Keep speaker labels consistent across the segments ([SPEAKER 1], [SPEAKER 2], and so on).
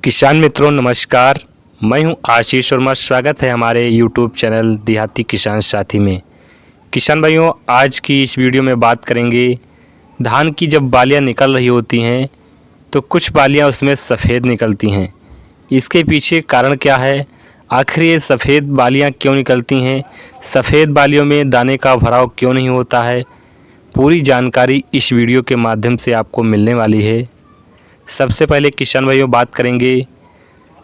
[SPEAKER 1] किसान मित्रों नमस्कार, मैं हूं आशीष वर्मा। स्वागत है हमारे YouTube चैनल देहाती किसान साथी में। किसान भाइयों, आज की इस वीडियो में बात करेंगे धान की जब बालियां निकल रही होती हैं तो कुछ बालियां उसमें सफ़ेद निकलती हैं। इसके पीछे कारण क्या है, आखिर ये सफ़ेद बालियां क्यों निकलती हैं, सफ़ेद बालियों में दाने का भराव क्यों नहीं होता है, पूरी जानकारी इस वीडियो के माध्यम से आपको मिलने वाली है। सबसे पहले किसान भाइयों बात करेंगे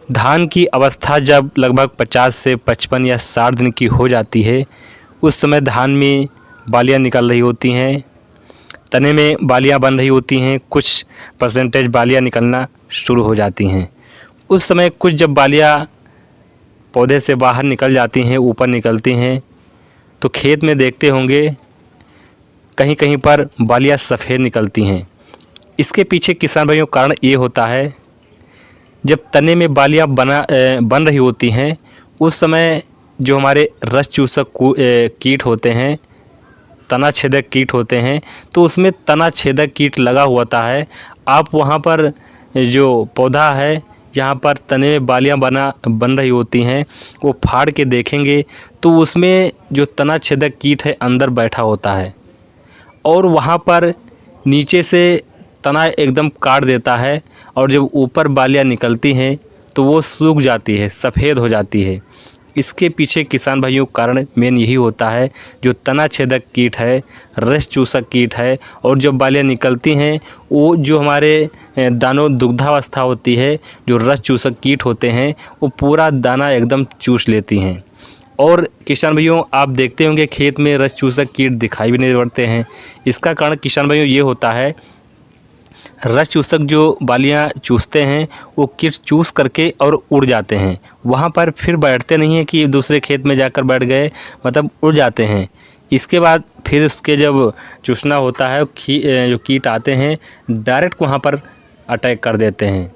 [SPEAKER 1] धान की अवस्था जब लगभग 50 से 55 या 60 दिन की हो जाती है, उस समय धान में बालियां निकल रही होती हैं, तने में बालियां बन रही होती हैं, कुछ परसेंटेज बालियां निकलना शुरू हो जाती हैं। उस समय कुछ जब बालियां पौधे से बाहर निकल जाती हैं, ऊपर निकलती हैं, तो खेत में देखते होंगे कहीं कहीं पर बालियां सफ़ेद निकलती हैं। इसके पीछे किसान भाइयों कारण ये होता है, जब तने में बालियां बन रही होती हैं, उस समय जो हमारे रस चूसक कीट होते हैं, तना छेदक कीट होते हैं, तो उसमें तना छेदक कीट लगा होता है। आप वहाँ पर जो पौधा है जहाँ पर तने में बालियां बन रही होती हैं, वो फाड़ के देखेंगे तो उसमें जो तना छेदक कीट है अंदर बैठा होता है और वहाँ पर नीचे से तना एकदम काट देता है और जब ऊपर बालियां निकलती हैं तो वो सूख जाती है, सफ़ेद हो जाती है। इसके पीछे किसान भाइयों कारण मेन यही होता है, जो तना छेदक कीट है, रस चूसक कीट है, और जब बालियां निकलती हैं वो जो हमारे दानों दुग्धावस्था होती है, जो रस चूसक कीट होते हैं वो पूरा दाना एकदम चूस लेती हैं। और किसान भाइयों आप देखते होंगे खेत में रस चूसक कीट दिखाई भी नहीं पड़ते हैं। इसका कारण किसान भाइयों ये होता है, रस चूसक जो बालियां चूसते हैं वो कीट चूस करके और उड़ जाते हैं, वहाँ पर फिर बैठते नहीं हैं कि दूसरे खेत में जाकर बैठ गए, मतलब उड़ जाते हैं। इसके बाद फिर उसके जब चूसना होता है जो कीट आते हैं डायरेक्ट वहाँ पर अटैक कर देते हैं,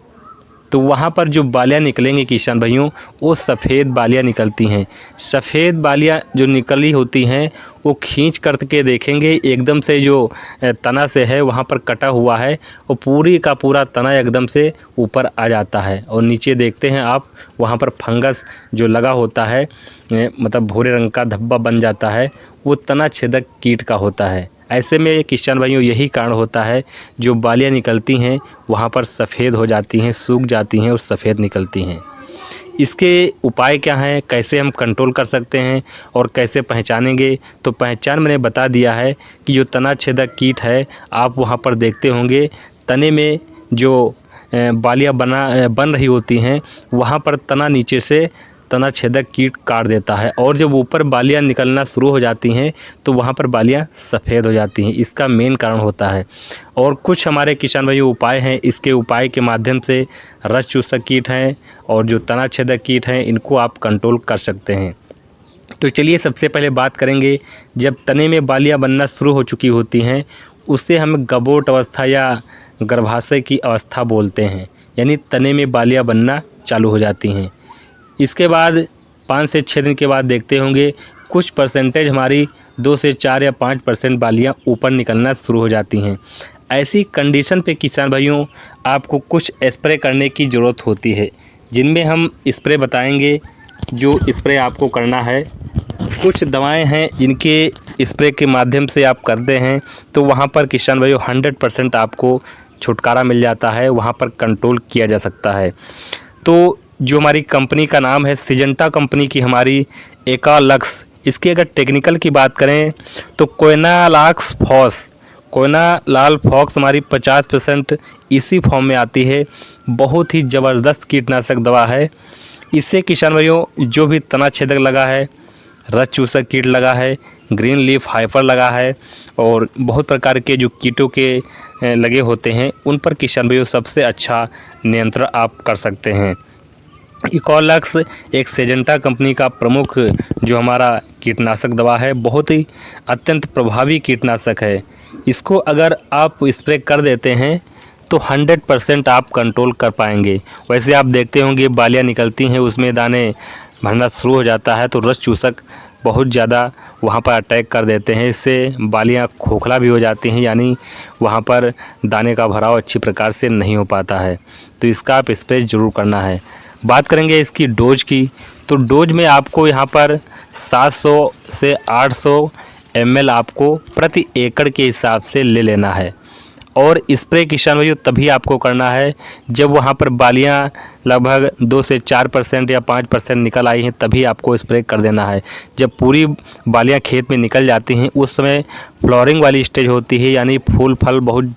[SPEAKER 1] तो वहाँ पर जो बालियां निकलेंगे किसान भाइयों वो सफ़ेद बालियां निकलती हैं। सफ़ेद बालियां जो निकली होती हैं वो खींच करके देखेंगे एकदम से जो तना से है वहाँ पर कटा हुआ है, वो पूरी का पूरा तना एकदम से ऊपर आ जाता है और नीचे देखते हैं आप वहाँ पर फंगस जो लगा होता है, मतलब भूरे रंग का धब्बा बन जाता है, वो तना छेदक कीट का होता है। ऐसे में किसान भाइयों यही कारण होता है, जो बालियां निकलती हैं वहाँ पर सफ़ेद हो जाती हैं, सूख जाती हैं और सफ़ेद निकलती हैं। इसके उपाय क्या हैं, कैसे हम कंट्रोल कर सकते हैं और कैसे पहचानेंगे, तो पहचान मैंने बता दिया है कि जो तना छेदक कीट है, आप वहाँ पर देखते होंगे तने में जो बालियां बन रही होती हैं वहाँ पर तना नीचे से तना छेदक कीट काट देता है और जब ऊपर बालियां निकलना शुरू हो जाती हैं तो वहाँ पर बालियां सफ़ेद हो जाती हैं। इसका मेन कारण होता है। और कुछ हमारे किसान भाइयों उपाय हैं, इसके उपाय के माध्यम से रस चूसक कीट हैं और जो तना छेदक कीट हैं इनको आप कंट्रोल कर सकते हैं। तो चलिए सबसे पहले बात करेंगे, जब तने में बालियां बनना शुरू हो चुकी होती हैं उससे हम गबोट अवस्था या गर्भाशय की अवस्था बोलते हैं, यानी तने में बालियां बनना चालू हो जाती हैं। इसके बाद 5 से 6 दिन के बाद देखते होंगे कुछ परसेंटेज हमारी 2 से 4 या 5% बालियां ऊपर निकलना शुरू हो जाती हैं। ऐसी कंडीशन पे किसान भाइयों आपको कुछ स्प्रे करने की ज़रूरत होती है, जिनमें हम स्प्रे बताएंगे। जो स्प्रे आपको करना है, कुछ दवाएं हैं जिनके स्प्रे के माध्यम से आप करते हैं तो वहाँ पर किसान भाइयों 100% आपको छुटकारा मिल जाता है, वहाँ पर कंट्रोल किया जा सकता है। तो जो हमारी कंपनी का नाम है सिजेंटा कंपनी की हमारी एकालक्स, इसकी अगर टेक्निकल की बात करें तो कोयनालाल फॉक्स हमारी 50% इसी फॉर्म में आती है। बहुत ही ज़बरदस्त कीटनाशक दवा है। इससे किसान भाइयों जो भी तना छेदक लगा है, रस चूसक कीट लगा है, ग्रीन लीफ हाइपर लगा है और बहुत प्रकार के जो कीटों के लगे होते हैं उन पर किसान भाइयों सबसे अच्छा नियंत्रण आप कर सकते हैं। इकोलक्स एक सिजेंटा कंपनी का प्रमुख जो हमारा कीटनाशक दवा है, बहुत ही अत्यंत प्रभावी कीटनाशक है। इसको अगर आप स्प्रे कर देते हैं तो 100% आप कंट्रोल कर पाएंगे। वैसे आप देखते होंगे बालियां निकलती हैं उसमें दाने भरना शुरू हो जाता है तो रस चूसक बहुत ज़्यादा वहाँ पर अटैक कर देते हैं। इससे बालियाँ खोखला भी हो जाती हैं, यानी वहाँ पर दाने का भराव अच्छी प्रकार से नहीं हो पाता है। तो इसका आप स्प्रे ज़रूर करना है। बात करेंगे इसकी डोज की, तो डोज में आपको यहाँ पर 700 से 800 ml आपको प्रति एकड़ के हिसाब से ले लेना है। और स्प्रे किसान भाइयों तभी आपको करना है जब वहाँ पर बालियाँ लगभग 2 से 4% या 5% निकल आई हैं, तभी आपको स्प्रे कर देना है। जब पूरी बालियाँ खेत में निकल जाती हैं उस समय फ्लावरिंग वाली स्टेज होती है, यानी फूल फल बहुत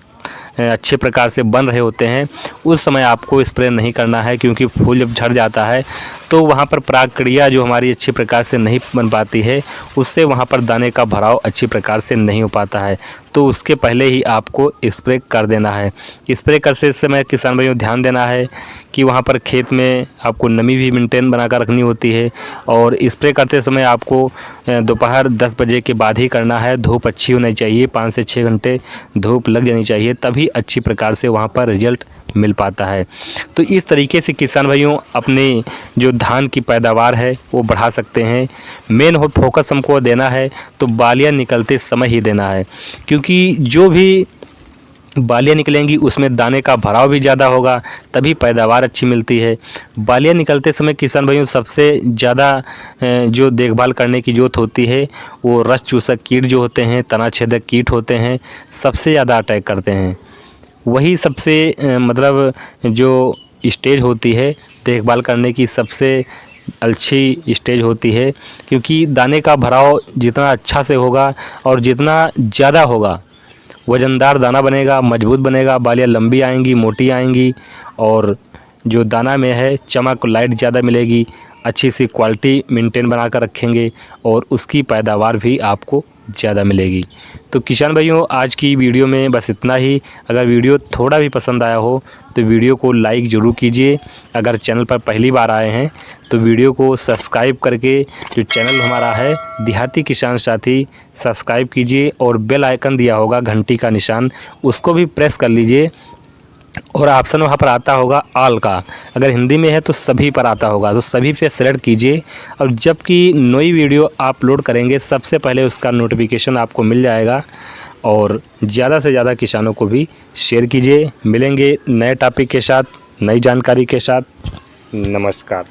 [SPEAKER 1] अच्छे प्रकार से बन रहे होते हैं, उस समय आपको स्प्रे नहीं करना है, क्योंकि फूल जब झड़ जाता है तो वहाँ पर परागक्रिया जो हमारी अच्छी प्रकार से नहीं बन पाती है, उससे वहाँ पर दाने का भराव अच्छी प्रकार से नहीं हो पाता है। तो उसके पहले ही आपको स्प्रे कर देना है। स्प्रे करते समय किसान भाइयों ध्यान देना है कि वहाँ पर खेत में आपको नमी भी मेंटेन बनाकर रखनी होती है, और स्प्रे करते समय आपको दोपहर 10 बजे के बाद ही करना है। धूप अच्छी होनी चाहिए, 5 से 6 घंटे धूप लग जानी चाहिए, तभी अच्छी प्रकार से वहाँ पर रिजल्ट मिल पाता है। तो इस तरीके से किसान भाइयों अपने जो धान की पैदावार है वो बढ़ा सकते हैं। मेन हो फोकस हमको देना है तो बालियाँ निकलते समय ही देना है, क्योंकि जो भी बालियाँ निकलेंगी उसमें दाने का भराव भी ज़्यादा होगा, तभी पैदावार अच्छी मिलती है। बालियाँ निकलते समय किसान भाइयों सबसे ज़्यादा जो देखभाल करने की ज़रूरत होती है वो रस चूसक कीट जो होते हैं, तना छेदक कीट होते हैं, सबसे ज़्यादा अटैक करते हैं। वही सबसे मतलब जो स्टेज होती है देखभाल करने की, सबसे अच्छी स्टेज होती है, क्योंकि दाने का भराव जितना अच्छा से होगा और जितना ज़्यादा होगा वज़नदार दाना बनेगा, मजबूत बनेगा, बालियाँ लंबी आएंगी, मोटी आएंगी, और जो दाना में है चमक लाइट ज़्यादा मिलेगी, अच्छी सी क्वालिटी मेंटेन बना कर रखेंगे और उसकी पैदावार भी आपको ज़्यादा मिलेगी। तो किसान भाइयों आज की वीडियो में बस इतना ही। अगर वीडियो थोड़ा भी पसंद आया हो तो वीडियो को लाइक ज़रूर कीजिए। अगर चैनल पर पहली बार आए हैं तो वीडियो को सब्सक्राइब करके जो चैनल हमारा है देहाती किसान साथी, सब्सक्राइब कीजिए, और बेल आइकन दिया होगा घंटी का निशान, उसको भी प्रेस कर लीजिए, और ऑप्शन वहाँ पर आता होगा ऑल का, अगर हिंदी में है तो सभी पर आता होगा, तो सभी पे सेलेक्ट कीजिए। और जबकि नई वीडियो अपलोड करेंगे सबसे पहले उसका नोटिफिकेशन आपको मिल जाएगा, और ज़्यादा से ज़्यादा किसानों को भी शेयर कीजिए। मिलेंगे नए टॉपिक के साथ, नई जानकारी के साथ। नमस्कार।